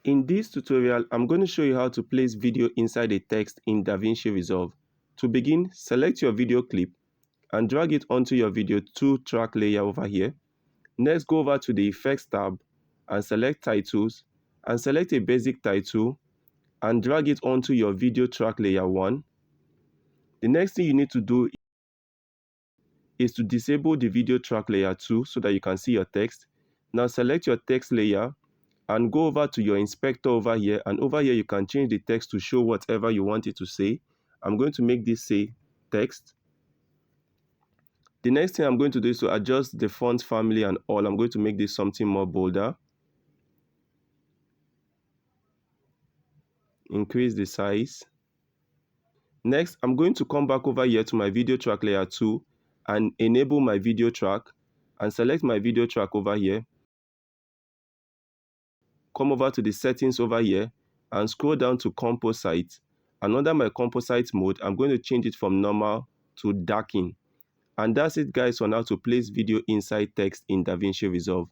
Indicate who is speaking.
Speaker 1: In this tutorial, I'm going to show you how to place video inside a text in DaVinci Resolve. To begin, select your video clip and drag it onto your video 2-track layer over here. Next, go over to the Effects tab and select Titles and select a basic title and drag it onto your video track layer 1. The next thing you need to do is to disable the video track layer 2 so that you can see your text. Now select your text layer and go over to your inspector over here, and over here you can change the text to show whatever you want it to say. I'm going to make this say text. The next thing I'm going to do is to adjust the font family and all. I'm going to make this something more bolder. Increase the size. Next, I'm going to come back over here to my video track layer 2 and enable my video track and select my video track over here. Come over to the settings over here and scroll down to Composite. And under my Composite mode, I'm going to change it from normal to darken. And that's it, guys, on how to place video inside text in DaVinci Resolve.